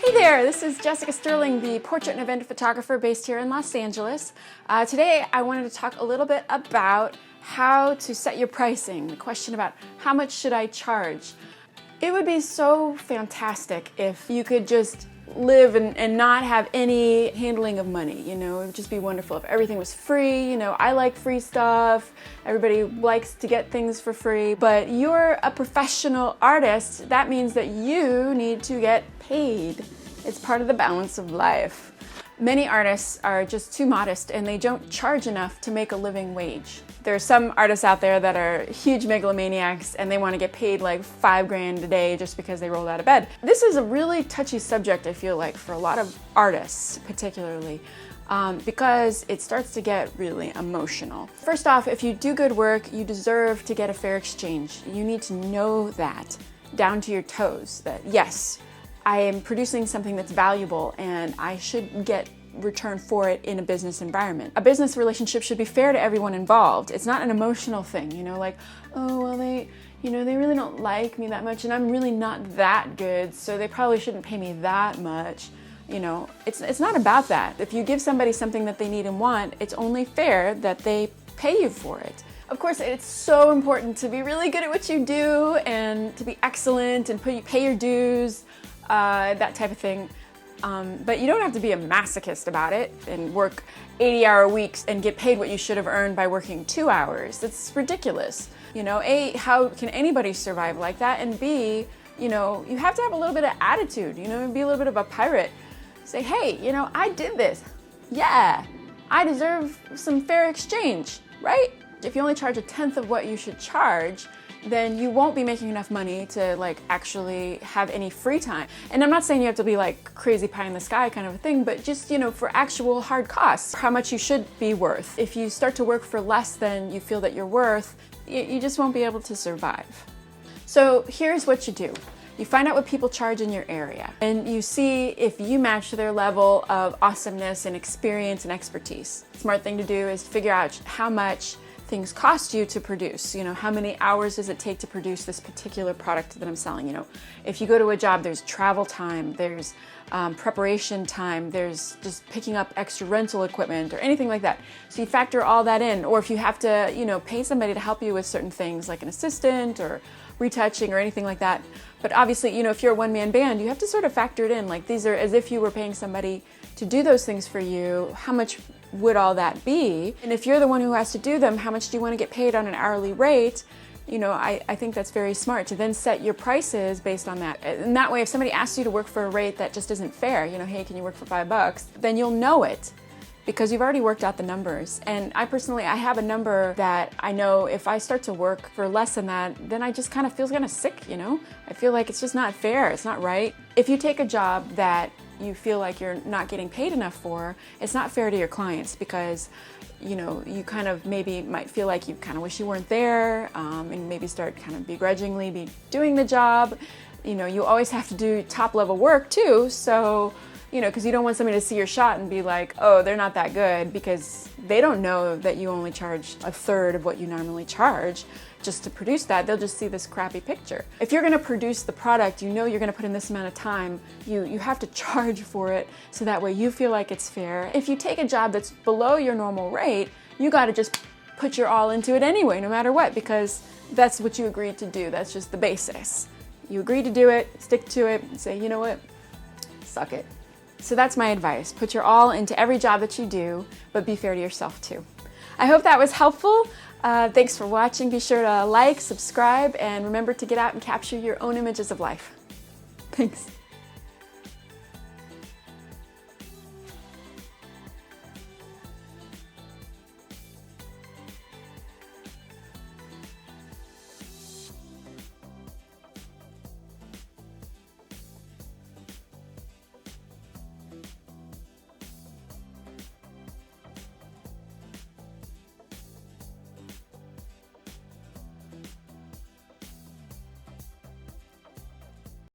Hey there, this is Jessica Sterling, the portrait and event photographer based here in Los Angeles. Today I wanted to talk a little bit about how to set your pricing, the question about how much should I charge. It would be so fantastic if you could just live and not have any handling of money, you know. It would just be wonderful if everything was free. You know, I like free stuff. Everybody likes to get things for free, but you're a professional artist. That means that you need to get paid. It's part of the balance of life. Many artists are just too modest and they don't charge enough to make a living wage. There are some artists out there that are huge megalomaniacs and they want to get paid like $5 grand a day just because they rolled out of bed. This is a really touchy subject, I feel like, for a lot of artists particularly, because it starts to get really emotional. First off, if you do good work, you deserve to get a fair exchange. You need to know that down to your toes, that yes, I am producing something that's valuable and I should get return for it in a business environment. A business relationship should be fair to everyone involved. It's not an emotional thing, you know, like, oh, well, they really don't like me that much and I'm really not that good, so they probably shouldn't pay me that much. You know, it's not about that. If you give somebody something that they need and want, it's only fair that they pay you for it. Of course, it's so important to be really good at what you do and to be excellent and pay your dues, that type of thing. But you don't have to be a masochist about it and work 80-hour weeks and get paid what you should have earned by working 2 hours. It's ridiculous. You know, A, how can anybody survive like that? And B, you know, you have to have a little bit of attitude, you know, be a little bit of a pirate. Say, hey, you know, I did this. Yeah, I deserve some fair exchange, right? If you only charge 1/10 of what you should charge, then you won't be making enough money to like actually have any free time. And I'm not saying you have to be like crazy pie in the sky kind of a thing, but just, you know, for actual hard costs, how much you should be worth. If you start to work for less than you feel that you're worth, you just won't be able to survive. So here's what you do. You find out what people charge in your area and you see if you match their level of awesomeness and experience and expertise. Smart thing to do is figure out how much things cost you to produce. You know, how many hours does it take to produce this particular product that I'm selling? You know, if you go to a job, there's travel time, there's preparation time, there's just picking up extra rental equipment or anything like that. So you factor all that in. Or if you have to, you know, pay somebody to help you with certain things like an assistant or retouching or anything like that. But obviously, you know, if you're a one-man band, you have to sort of factor it in. Like these are as if you were paying somebody to do those things for you. How much would all that be? And if you're the one who has to do them, how much do you want to get paid on an hourly rate? You know, I think that's very smart to then set your prices based on that. And that way, if somebody asks you to work for a rate that just isn't fair, you know, hey, can you work for $5? Then you'll know it because you've already worked out the numbers. And I personally have a number that I know if I start to work for less than that, then I just kind of feel kind of sick, you know? I feel like it's just not fair, it's not right. If you take a job that you feel like you're not getting paid enough for, it's not fair to your clients because, you know, you kind of maybe might feel like you kind of wish you weren't there, and maybe start kind of begrudgingly be doing the job. You know, you always have to do top level work too, so, you know, because you don't want somebody to see your shot and be like, oh, they're not that good, because they don't know that you only charge 1/3 of what you normally charge just to produce that. They'll just see this crappy picture. If you're gonna produce the product, you know you're gonna put in this amount of time, you have to charge for it so that way you feel like it's fair. If you take a job that's below your normal rate, you gotta just put your all into it anyway, no matter what, because that's what you agreed to do. That's just the basis. You agreed to do it, stick to it, and say, you know what, suck it. So that's my advice. Put your all into every job that you do, but be fair to yourself too. I hope that was helpful. Thanks for watching. Be sure to like, subscribe, and remember to get out and capture your own images of life. Thanks.